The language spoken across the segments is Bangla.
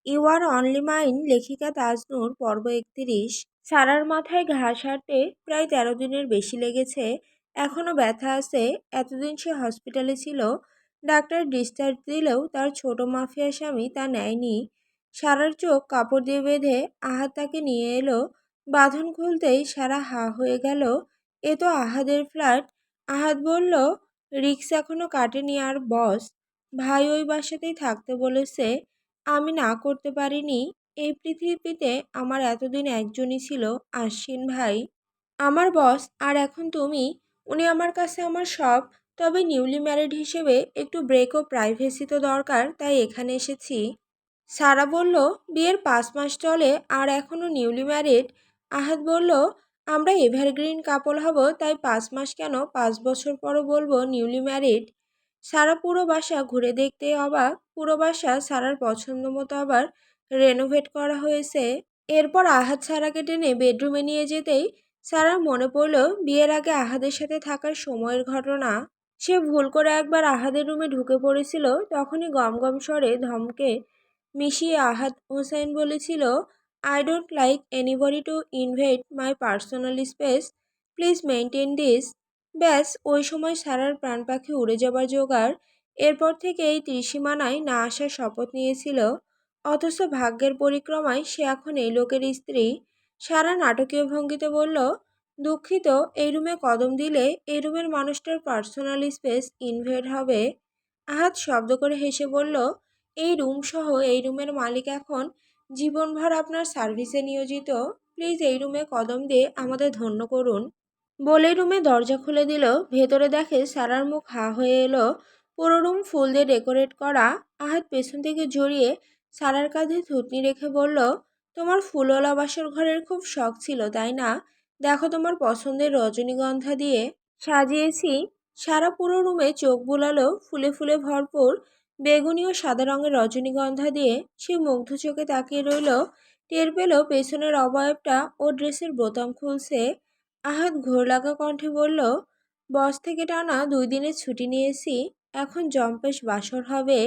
ইউ আর অনলি মাইন লেখিকা তাজনূর পর্ব ৩১। সারার মাথায় ঘা সারতে প্রায় ১৩ দিনের বেশি লেগেছে। এখনও ব্যথা আছে। এতদিন সে হসপিটালে ছিল। ডাক্তার ডিসচার্জ দিলেও তার ছোট মাফিয়া স্বামী তা নেয়নি। সারার চোখ কাপড় দিয়ে বেঁধে আহাদ তাকে নিয়ে এলো। বাঁধন খুলতেই সারা হা হয়ে গেল। এ তো আহাদের ফ্ল্যাট। আহাদ বলল, রিক্স এখনো কাটেনি। আর বস ভাই ওই বাসাতেই থাকতে বলেছে। আমি না করতে পারিনি। এই পৃথিবীতে আমার এতদিন একজনই ছিল, আশ্বিন ভাই, আমার বস। আর এখন তুমি। উনি আমার কাছে আমার সব। তবে নিউলি ম্যারিড হিসেবে একটু ব্রেক ও প্রাইভেসি তো দরকার, তাই এখানে এসেছি। সারা বলল, বিয়ের 5 মাস চলে আর এখনও নিউলি ম্যারিড? আহাদ বলল, আমরা এভারগ্রিন কাপল হব, তাই 5 মাস কেন, 5 বছর পরও বলবো নিউলি ম্যারিড। সারা পুরো বাসা ঘুরে দেখতে অবাক। পুরো বাসা সারার পছন্দ মতো আবার রেনোভেট করা হয়েছে। এরপর আহাদ সারাকে টেনে বেডরুমে নিয়ে যেতেই সারার মনে পড়ল বিয়ের আগে আহাদের সাথে থাকার সময়ের ঘটনা। সে ভুল করে একবার আহাদের রুমে ঢুকে পড়েছিল। তখনই গম গম স্বরে ধমকে মিশিয়ে আহাদ হোসেন বলেছিল, I don't like anybody two invade my personal space, please maintain this. ব্যাস, ওই সময় সারার প্রাণ পাখি উড়ে যাবার জোগাড়। এরপর থেকে এই ত্রিসীমানায় না আসার শপথ নিয়েছিল। অথচ ভাগ্যের পরিক্রমায় সে এখন এই লোকের স্ত্রী। সারা নাটকীয় ভঙ্গিতে বলল, দুঃখিত, এই রুমে কদম দিলে এই রুমের মানুষটার পার্সোনাল স্পেস ইনভেড হবে। আহাদ শব্দ করে হেসে বলল, এই রুম সহ এই রুমের মালিক এখন জীবনভর আপনার সার্ভিসে নিয়োজিত। প্লিজ এই রুমে কদম দিয়ে আমাদের ধন্য করুন। বলেই রুমে দরজা খুলে দিল। ভেতরে দেখে সারার মুখ হা হয়ে এলো। পুরো রুম ফুল দিয়ে ডেকোরেট করা। আহাদ পেছন থেকে জড়িয়ে সারার কাঁধে থুতনি রেখে বলল, তোমার ফুলওয়ালা বাসর ঘরের খুব শখ ছিল, তাই না? দেখো, তোমার পছন্দের রজনীগন্ধা দিয়ে সাজিয়েছি। সারা পুরো রুমে চোখ বুলালো। ফুলে ফুলে ভরপুর বেগুনি ও সাদা রঙের রজনীগন্ধা দিয়ে সে মুগ্ধ চোখে তাকিয়ে রইল। টের পেল পেছনের অবয়বটা ও ড্রেসের বোতাম খুলছে। আহাদ ঘোর লাগা কণ্ঠে বলল, বস থেকে টানা 2 দিনের ছুটি নিয়েছি। এখন জম্পেশ বাসর হবে।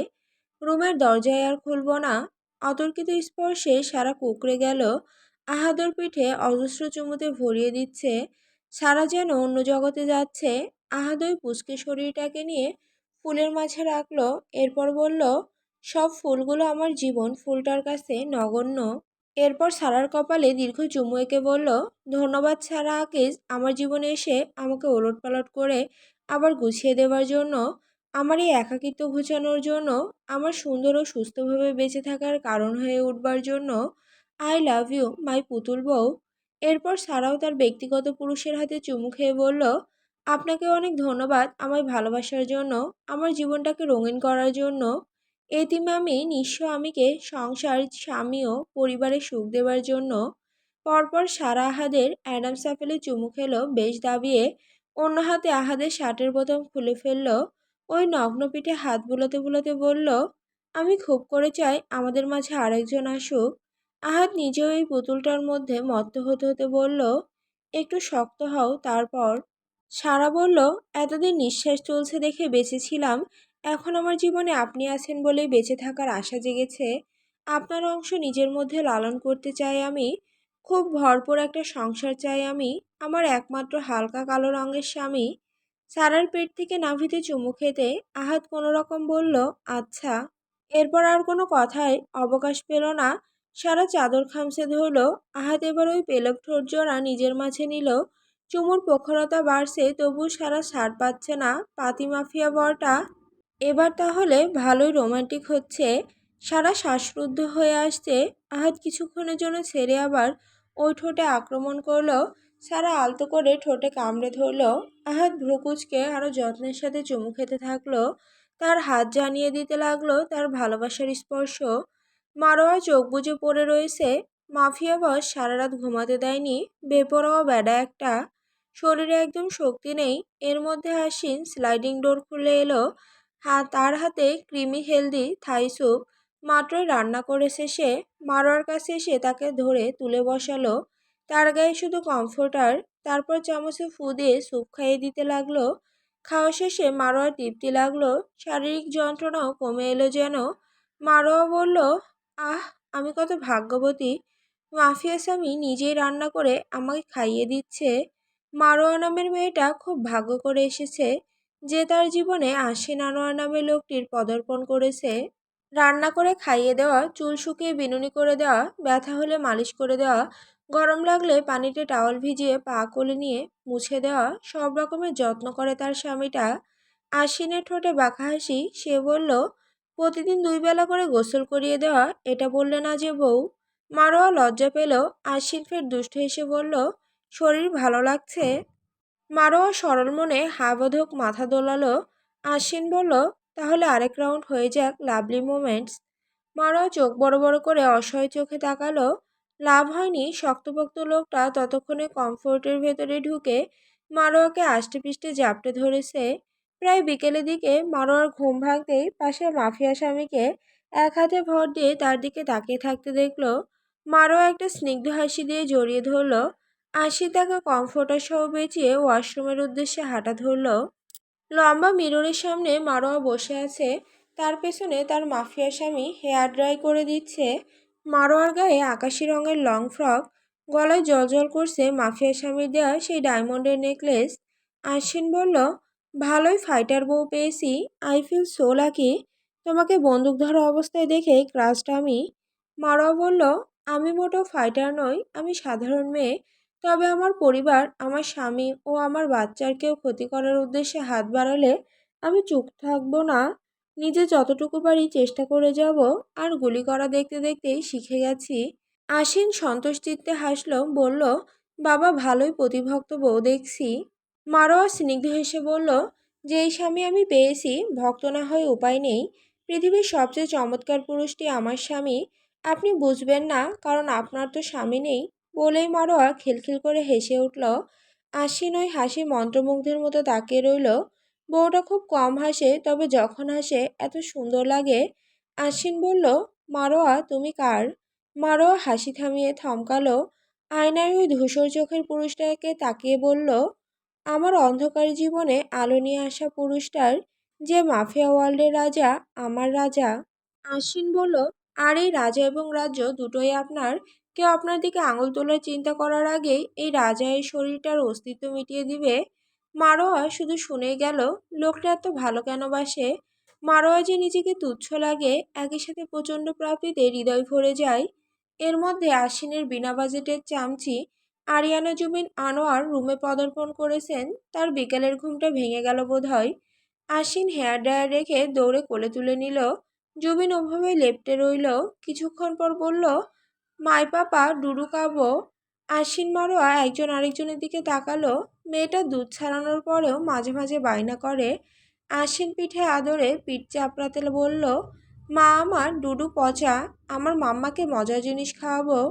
রুমের দরজায় আর খুলব না। অতর্কিত স্পর্শে সারা কুঁকড়ে গেল। আহাদর পিঠে অজস্র চুমুতে ভরিয়ে দিচ্ছে। সারা যেন অন্য জগতে যাচ্ছে। আহাদ ওই পুচকে শরীরটাকে নিয়ে ফুলের মাঝে রাখলো। এরপর বলল, সব ফুলগুলো আমার জীবন ফুলটার কাছে নগণ্য। এরপর সারার কপালে দীর্ঘ চুমু এঁকে বলল, ধন্যবাদ সারা আকিজ, আমার জীবনে এসে আমাকে ওলটপালট করে আবার গুছিয়ে দেওয়ার জন্য, আমার এই একাকিত্ব ঘুচানোর জন্য, আমার সুন্দর ও সুস্থভাবে বেঁচে থাকার কারণ হয়ে উঠবার জন্য। আই লাভ ইউ মাই পুতুল বউ। এরপর সারাও তার ব্যক্তিগত পুরুষের হাতে চুমু খেয়ে বলল, আপনাকে অনেক ধন্যবাদ আমায় ভালোবাসার জন্য, আমার জীবনটাকে রঙিন করার জন্য। এতিম আমি, নিঃস্ব আমিকে সংসার, স্বামী ও পরিবারে সুখ দেবার জন্য। পরপর সারা আহাদের অ্যাডামস অ্যাপেলে চুমু খেলো বেশ দাবিয়ে। অন্য হাতে আহাদের শার্টের বোতাম খুলে ফেলল। ওই নগ্ন পিঠে হাত বুলাতে বুলাতে বলল, আমি খুব করে চাই আমাদের মাঝে আরেকজন আসুক। আহাদ নিজেও এই পুতুলটার মধ্যে মত্ত হতে হতে বলল, একটু শক্ত হও তারপর। সারা বলল, এতদিন নিঃশ্বাস চলছে দেখে বেঁচেছিলাম। এখন আমার জীবনে আপনি আছেন বলেই বেঁচে থাকার আশা জেগেছে। আপনার অংশ নিজের মধ্যে লালন করতে চাই আমি। খুব ভরপুর একটা সংসার চাই আমি। আমার একমাত্র হালকা কালো রঙের স্বামী। সারার পেট থেকে নাভিতে চুমু খেতে আহাদ কোনো রকম বলল, আচ্ছা। এরপর আর কোনো কথায় অবকাশ পেল না। সারা চাদর খামচে ধরল। আহাদ এবার ওই পেলব ঠোঁট জোড়া নিজের মাঝে নিল। চুমুর প্রখরতা বাড়ছে, তবু সারা ছাড় পাচ্ছে না। পাতি মাফিয়া বরটা এবার তাহলে ভালোই রোমান্টিক হচ্ছে। সারা শ্বাসরুদ্ধ হয়ে আসছে। আহাদ কিছুক্ষণের জন্য ছেড়ে আবার ওই ঠোঁটে আক্রমণ করলো। সারা আলতো করে ঠোঁটে কামড়ে ধরলো। আহাদ ভ্রুকুচকে আরো যত্নের সাথে চুমু খেতে থাকলো। তার হাত জানিয়ে দিতে লাগলো তার ভালোবাসার স্পর্শ। মারোয়া চোখ বুজে পড়ে রয়েছে। মাফিয়া বস সারা রাত ঘুমাতে দেয়নি। বেপরোয়া বেডা একটা। শরীরে একদম শক্তি নেই। এর মধ্যে আশ্বিন স্লাইডিং ডোর খুলে এলো। তার হাতে ক্রিমি হেলদি থাই স্যুপ মাত্রই রান্না করেছে সে। মারোয়ার কাছে এসে তাকে ধরে তুলে বসালো। তার গায়ে শুধু কমফোর্টার। তারপর চামচে ফু দিয়ে স্যুপ খাইয়ে দিতে লাগলো। খাওয়া শেষে মারোয়ার তৃপ্তি লাগলো। শারীরিক যন্ত্রণাও কমে এলো যেন। মারোয়া বলল, আহ, আমি কত ভাগ্যবতী, মাফিয়া স্বামী নিজেই রান্না করে আমাকে খাইয়ে দিচ্ছে। মারোয়া নামের মেয়েটা খুব ভাগ্য করে এসেছে যে তার জীবনে আশিন আনোয়ার নামের লোকটির পদার্পণ করেছে। রান্না করে খাইয়ে দেওয়া, চুল শুকিয়ে বিনুনি করে দেওয়া, ব্যথা হলে মালিশ করে দেওয়া, গরম লাগলে পানিতে টাওয়াল ভিজিয়ে পা কোলে নিয়ে মুছে দেওয়া, সব রকমের যত্ন করে তার স্বামীটা। আশ্বিনের ঠোঁটে বাঁকা হাসি, সে বলল, প্রতিদিন 2 বেলা করে গোসল করিয়ে দেওয়া, এটা বললে না যে বউ? মারোয়া লজ্জা পেল। আশ্বিন ফের দুষ্ট হেসে বলল, শরীর ভালো লাগছে? মারোয়া সরল মনে হা বোধক মাথা দোলালো। আশ্বিন বলল, তাহলে আরেক রাউন্ড হয়ে যাক লাভলি মোমেন্টস। মারোয়া চোখ বড় বড় করে অসহায় চোখে তাকালো। লাভ হয়নি। শক্তপোক্ত লোকটা ততক্ষণে কমফোর্টের ভেতরে ঢুকে মারোয়াকে আষ্টেপৃষ্টে জাপটে ধরেছে। প্রায় বিকেলের দিকে মারোয়ার ঘুম ভাঙতেই পাশে মাফিয়া স্বামীকে এক হাতে ভর দিয়ে তার দিকে তাকিয়ে থাকতে দেখলো। মারোয়া একটা স্নিগ্ধ হাসি দিয়ে জড়িয়ে ধরল। আশি তাকে কমফোর্টার সহ বেঁচিয়ে ওয়াশরুমের উদ্দেশ্যে হাঁটা ধরল। লম্বা মিররের সামনে মারোয়া বসে আছে। তার পেছনে তার মাফিয়া স্বামী হেয়ার ড্রাই করে দিচ্ছে। মারোয়ার গায়ে আকাশি রঙের লং ফ্রক, গলায় জলজল করছে মাফিয়া স্বামীর দেওয়া সেই ডায়মন্ডের নেকলেস। আশ্বিন বলল, ভালোই ফাইটার বউ পেয়েছি। I feel so lucky. তোমাকে বন্দুক ধরা অবস্থায় দেখে ক্রাশড আমি। মারোয়া বলল, আমি মোটেও ফাইটার নই, আমি সাধারণ মেয়ে। তবে আমার পরিবার, আমার স্বামী ও আমার বাচ্চার কেউ ক্ষতি করার উদ্দেশ্যে হাত বাড়ালে আমি চুপ থাকবো না। নিজে যতটুকু পারি চেষ্টা করে যাব। আর গুলি করা দেখতে দেখতেই শিখে গেছি। আশিন সন্তোষ চিত্তে হাসল, বলল, বাবা ভালোই প্রতিভক্ত বউ দেখছি। মারোয়া স্নিগ্ধ হেসে বলল, যেই স্বামী আমি পেয়েছি, ভক্ত না হয়ে উপায় নেই। পৃথিবীর সবচেয়ে চমৎকার পুরুষটি আমার স্বামী। আপনি বুঝবেন না, কারণ আপনার তো স্বামী নেই। বলেই মারোয়া খিলখিল করে হেসে উঠল। আশ্বিন ওই হাসি মন্ত্রমুগ্ধের মতো তাকিয়ে রইল। বউটা খুব কম হাসে, তবে যখন হাসে এত সুন্দর লাগে। আশ্বিন বলল, মারোয়া তুমি কার? মারোয়া হাসি থামিয়ে থমকালো। আয়নার ওই ধূসর চোখের পুরুষটাকে তাকিয়ে বলল, আমার অন্ধকার জীবনে আলো নিয়ে আসা পুরুষটার, যে মাফিয়া ওয়ার্ল্ডের রাজা, আমার রাজা। আশ্বিন বলল, আর এই রাজা এবং রাজ্য দুটোই আপনার? কেউ আপনার দিকে আঙুল তোলার চিন্তা করার আগেই এই রাজা এই শরীরটার অস্তিত্ব মিটিয়ে দিবে। মারোয়া শুধু শুনেই গেল, লোকটা এত ভালো কেন বাসে? মারোয়া যে নিজেকে তুচ্ছ লাগে, একই সাথে প্রচণ্ড প্রাপ্তিতে হৃদয় ভরে যায়। এর মধ্যে আশ্বিনের বিনা বাজেটের চামচি আরিয়ানা জুবিন আনোয়ার রুমে পদার্পণ করেছেন। তার বিকেলের ঘুমটা ভেঙে গেল বোধ হয়। আশ্বিন হেয়ার ড্রায়ার রেখে দৌড়ে কোলে তুলে নিল। জুবিন ওভাবে লেপ্টে রইল। কিছুক্ষণ পর বলল, মাই পাপা ডুডু খাবো। আশ্বিন মারোয়া একজন আরেকজনের দিকে তাকালো। মেয়েটা দুধ ছাড়ানোর পরেও মাঝে মাঝে বায়না করে। আশ্বিন পিঠে আদরে পিঠ চাপড়াতে বলল, মা আমার ডুডু পচা, আমার মাম্মাকে মজার জিনিস খাওয়াবো।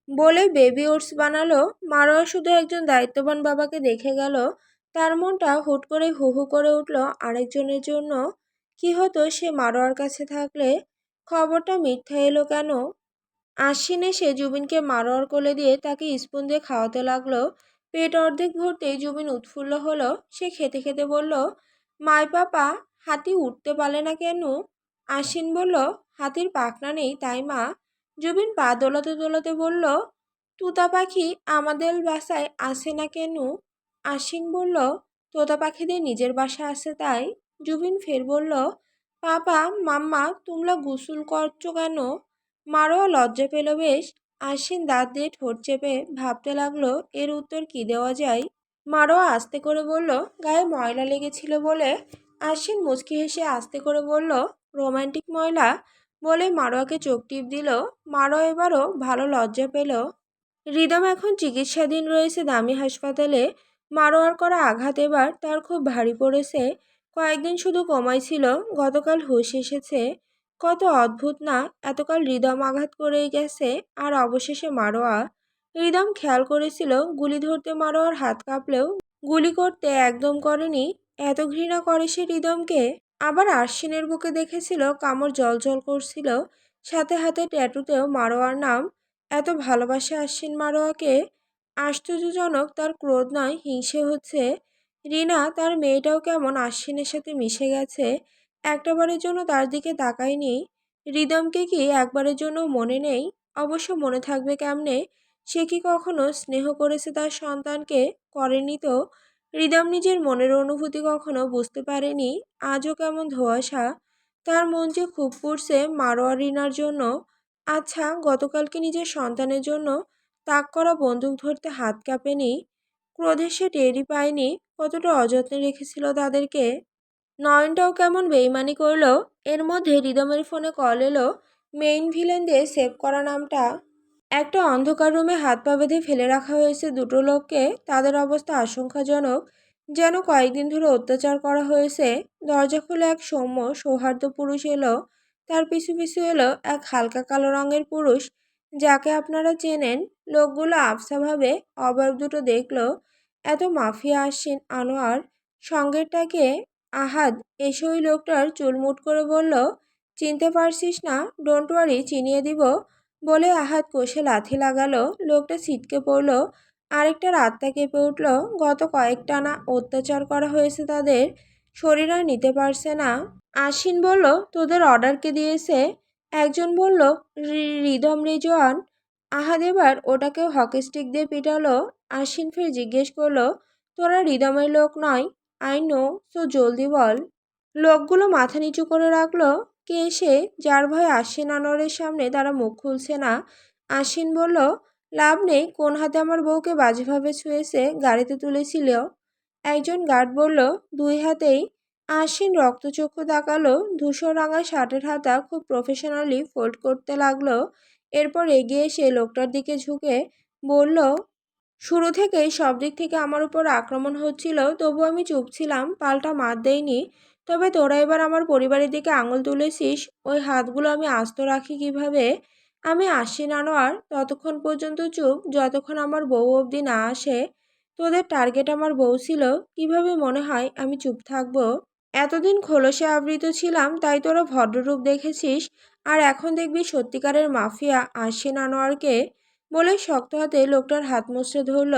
বলে বেবি ওটস বানালো। মারোয়া শুধু একজন দায়িত্ববান বাবাকে দেখে গেল। তার মনটা হুট করে হু হু করে উঠল আরেকজনের জন্য। কি হতো সে মারোয়ার কাছে থাকলে? খবরটা মিথ্যা এলো কেন? আশ্বিন এসে জুবিনকে মারোয়ার কোলে দিয়ে তাকে স্পুন দিয়ে খাওয়াতে লাগলো। পেট অর্ধেক ভরতেই জুবিন উৎফুল্ল হলো। সে খেতে খেতে বলল, মাই পাপা, হাতি উঠতে পারে না কেন? আশ্বিন বলল, হাতির পাখনা নেই তাই মা। জুবিন পা দোলাতে দোলাতে বলল, তোতা পাখি আমাদের বাসায় আসে না কেন? আশ্বিন বলল, তোতা পাখিদের নিজের বাসা আছে তাই। জুবিন ফের বলল, পাপা মাম্মা তোমরা গোসল করছো কেন? মারোয়া লজ্জা পেল বেশ। আশ্বিন দাঁত দিয়ে ঠোঁট চেপে ভাবতে লাগলো এর উত্তর কি দেওয়া যায়। মারোয়া আস্তে করে বলল, গায়ে ময়লা লেগেছিল বলে। আশ্বিন মুচকি হেসে আস্তে করে বলল, রোমান্টিক ময়লা। বলে মারোয়াকে চোখ টিপ দিল। মারোয়া এবারও ভালো লজ্জা পেল। রিদম এখন চিকিৎসাধীন রয়েছে দামি হাসপাতালে। মারোয়ার করা আঘাত এবার তার খুব ভারী পড়েছে। কয়েকদিন শুধু কমাই ছিল, গতকাল হুঁশ এসেছে। কত অদ্ভুত না, এতকাল রিদম আঘাত করেই গেছে, আর অবশেষে মারোয়া। রিদম খেয়াল করেছিল গুলি ধরতে মারোয়ার হাত কাঁপলেও গুলি করতে একদম করেনি। এত ঘৃণা করে সে রিদমকে। আবার আশ্বিনের বুকে দেখেছিল কামড় জল করছিল, সাথে হাতে ট্যাটুতেও মারোয়ার নাম। এত ভালোবাসে আশ্বিন মারোয়াকে। আশ্চর্যজনক তার ক্রোধ নয়, হিংসে হচ্ছে। রিনা তার মেয়েটাও কেমন আশ্বিনের সাথে মিশে গেছে। একটাবারের জন্য তার দিকে তাকায়নি। রিদমকে কি একবারের জন্য মনে নেই? অবশ্য মনে থাকবে কেমনে? সে কি কখনো স্নেহ করেছে তার সন্তানকে? করেনি তো। রিদম নিজের মনের অনুভূতি কখনো বুঝতে পারেনি। আজও কেমন ধোঁয়াশা। তার মন যে খুব পুড়ছে মারোয়ার রিনার জন্য। আচ্ছা, গতকালকে নিজের সন্তানের জন্য তাক করা বন্দুক ধরতে হাত কাঁপেনি? ক্রোধে সে টেরই পায়নি কতটা অযত্নে রেখেছিল তাদেরকে। নয়নটাও কেমন বেইমানি করলো। এর মধ্যে রিদমের ফোনে কল এলো। মেইন ভিলেন দিয়ে সেভ করা নামটা। একটা অন্ধকার রুমে হাত পা বেঁধে ফেলে রাখা হয়েছে দুটো লোককে। তাদের অবস্থা আশঙ্কাজনক। যেন কয়েকদিন ধরে অত্যাচার করা হয়েছে। দরজা খুলে এক সৌম্য সৌহার্দ্য পুরুষ এলো। তার পিছু পিছু এলো এক হালকা কালো রঙের পুরুষ, যাকে আপনারা চেনেন। লোকগুলো আবছাভাবে অবয়ব দুটো দেখলো। এত মাফিয়া আসছেন আনোয়ার। সঙ্গেরটাকে আহাদ এসে ওই লোকটার চুলমুট করে বলল, চিনতে পারছিস না? ডোন্ট ওয়ারি, চিনিয়ে দিব। বলে আহাত কষে লাথি লাগালো। লোকটা ছিটকে পড়ল। আরেকটা আত্মা কেঁপে উঠল। গত কয়েকটানা অত্যাচার করা হয়েছে তাদের। শরীর আর নিতে পারছে না। আশ্বিন বলল, তোদের অর্ডার কে দিয়েছে? একজন বলল, রিদম রিজওয়ান। আহাদ এবার ওটাকেও হকি স্টিক দিয়ে পিটালো। আশ্বিন ফের জিজ্ঞেস করলো, তোরা রিদমের লোক নয়? আই নো, সো জলদি বল। লোকগুলো মাথা নিচু করে রাখলো। কে সে যার ভয়ে আশ্বিন আনোয়ারের সামনে তারা মুখ খুলছে না? আশ্বিন বলল, লাভ নেই, কোন হাতে আমার বউকে বাজেভাবে ছুঁয়েছে গাড়িতে তুলেছিল। একজন গার্ড বলল, দুই হাতেই। আশ্বিন রক্তচক্ষু তাকালো। ধূসর রাঙা শার্টের হাতা খুব প্রফেশনালি ফোল্ড করতে লাগলো। এরপর এগিয়ে এসে লোকটার দিকে ঝুঁকে বলল, শুরু থেকেই সব দিক থেকে আমার উপর আক্রমণ হচ্ছিল, তবু আমি চুপ ছিলাম, পাল্টা মাত দেইনি। তবে তোরা এবার আমার পরিবারের দিকে আঙুল তুলেছিস। ওই হাতগুলো আমি আস্ত রাখি কিভাবে? আমি আশ্বিন আনোয়ার ততক্ষণ পর্যন্ত চুপ যতক্ষণ আমার বউ অবধি না আসে। তোদের টার্গেট আমার বউ ছিল। কিভাবে মনে হয় আমি চুপ থাকবো? এতদিন খোলসে আবৃত ছিলাম তাই তোরা ভদ্ররূপ দেখেছিস। আর এখন দেখবি সত্যিকারের মাফিয়া আশ্বিন আনোয়ারকে। বলে শক্ত হাতে লোকটার হাত মুচড়ে ধরল।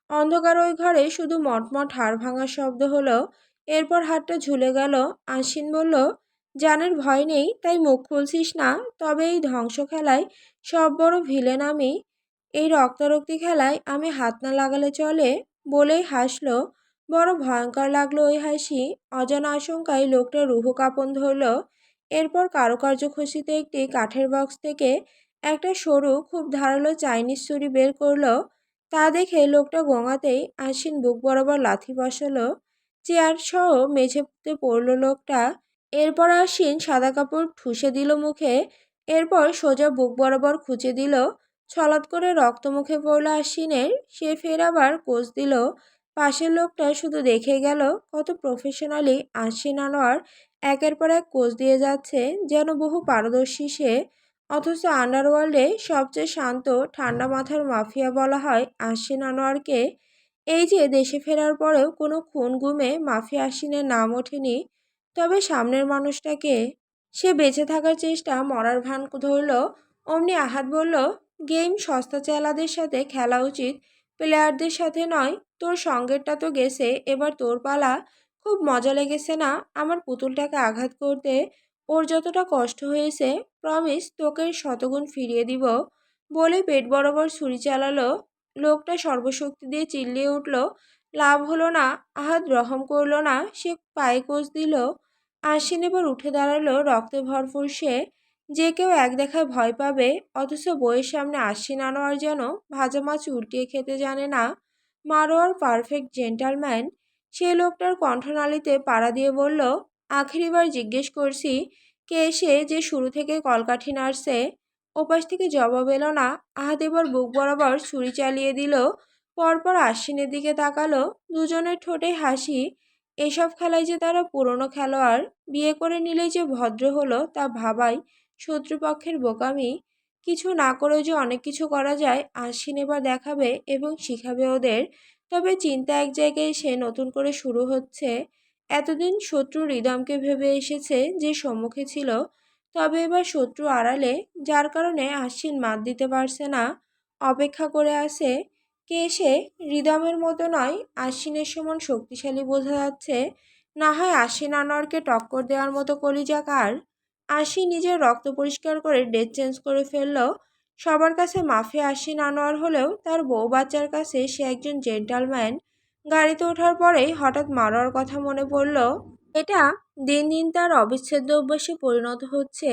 অন্ধকার ওই ঘরে শুধু মটমট হাড় ভাঙার শব্দ হলো। এরপর হাতটা ঝুলে গেল। আশ্বিন বলল, জানের ভয় নেই তাই মুখ খুলছিস না? তবে এই ধ্বংস খেলায় সব বড় ভিলেন আমি। এই রক্তারক্তি খেলায় আমি হাত না লাগালে চলে। বলেই হাসলো। বড় ভয়ঙ্কর লাগলো ওই হাসি। অজানা আশঙ্কায় লোকটা রুহু কাঁপন ধরল। এরপর কারুকার্য খচিত একটি কাঠের বক্স থেকে একটা সরু খুব ধারালো চাইনিজ ছুরি বের করলো। তা দেখে লোকটা গোঙাতেই আশ্বিন বুক বরাবর লাথি বসালো। চেয়ার সহ মেঝেতে পড়ল লোকটা। এরপর আশ্বিন সাদা কাপড় ঠুসে দিল মুখে। এরপর সোজা বুক বরাবর খুঁচে দিল। ছলাৎ করে রক্ত মুখে পড়ল আশ্বিনের। সে ফের আবার কোষ দিল। পাশের লোকটা শুধু দেখে গেল কত প্রফেশনালি আশ্বিন আনোয়ার একের পর এক কোষ দিয়ে যাচ্ছে, যেন বহু পারদর্শী সে। অথচ আন্ডারওয়ার্ল্ডে সবচেয়ে শান্ত ঠান্ডা মাথার মাফিয়া বলা হয় আশ্বিন আনোয়ারকে। এই যে দেশে ফেরার পরেও কোনো খুন গুমে মাফিয়া আশ্বিনের নাম ওঠেনি। তবে সামনের মানুষটাকে, সে বেঁচে থাকার চেষ্টা মরার ভান ধরল। অমনি আহাত বলল, গেম সস্তা চেলাদের সাথে খেলা উচিত, প্লেয়ারদের সাথে নয়। তোর সঙ্গেরটা তো গেছে, এবার তোর পালা। খুব মজা লেগেছে না আমার পুতুলটাকে আঘাত করতে? ওর যতটা কষ্ট হয়েছে প্রমিস তোকে শতগুণ ফিরিয়ে দিব। বলে পেট বরাবর ছুরি চালালো। লোকটা সর্বশক্তি দিয়ে চিল্লিয়ে উঠল। লাভ হলো না। আহাত রহম করল না। সে পায়ে কোষ দিল। আশ্বিন এবার উঠে দাঁড়ালো রক্তে ভরপুর সে। যে কেউ এক দেখায় ভয় পাবে, অথচ বইয়ের সামনে আশ্বিন আনোয়ার যেন ভাজা মাছ উল্টিয়ে খেতে জানে না। Marwar perfect gentleman. সে লোকটার কণ্ঠনালীতে পাড়া দিয়ে বলল, আখেরিবার জিজ্ঞেস করছি, কে সে যে শুরু থেকে কলকাঠি নাড়ছে? ওপাশ থেকে জবাব এলো না। আহাদ এবার বুক বরাবর ছুরি চালিয়ে দিল। পরপর আশ্বিনের দিকে তাকালো। দুজনের ঠোঁটে হাসি। এসব খেলায় যে তারা পুরনো খেলোয়াড়। বিয়ে করে নিলেই যে ভদ্র হলো তা ভাবাই শত্রুপক্ষের বোকামি। কিছু না করেও যে অনেক কিছু করা যায় আশ্বিন এবার দেখাবে এবং শিখাবে ওদের। তবে চিন্তা এক জায়গায় এসে নতুন করে শুরু হচ্ছে। এতদিন শত্রু রিদমকে ভেবে এসেছে যে সম্মুখে ছিল। তবে এবার শত্রু আড়ালে, যার কারণে আশ্বিন মাত দিতে পারছে না। অপেক্ষা করে আছে। কে সে? রিদমের মতো নয়, আশ্বিনের সমান শক্তিশালী বোঝা যাচ্ছে। না হয় আশ্বিন আনোয়ারকে টক্কর দেওয়ার মতো কলিজা কার? আশি নিজের রক্ত পরিষ্কার করে ড্রেস চেঞ্জ করে ফেলল। সবার কাছে মাফিয়া আশিন আনোয়ার হলেও তার বউ বাচ্চার কাছে সে একজন জেন্টালম্যান। গাড়িতে ওঠার পরেই হঠাৎ মারার কথা মনে পড়ল। এটা দিন দিন তার অবিচ্ছেদ্য অভ্যাসে পরিণত হচ্ছে।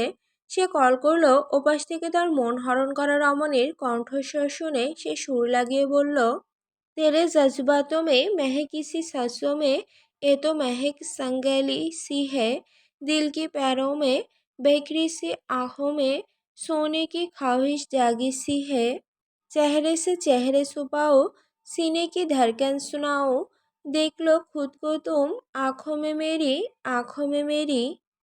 সে কল করলো। ওপাশ থেকে তার মন হরণ করা রমণীর কণ্ঠস্বর শুনে সে সুর লাগিয়ে বলল, तेरे जज्बातों में महक इसी सांसों में, ये तो महक संगली सी है। दिल की पैरों में बेखरी सी आहों में सोने की ख्वाहिश जागी सी है। चेहरे से चेहरे छुपाओ, सीने की धड़कन सुनाओ, देख लो खुद को तुम आँखों में मेरी, आँखों में मेरी।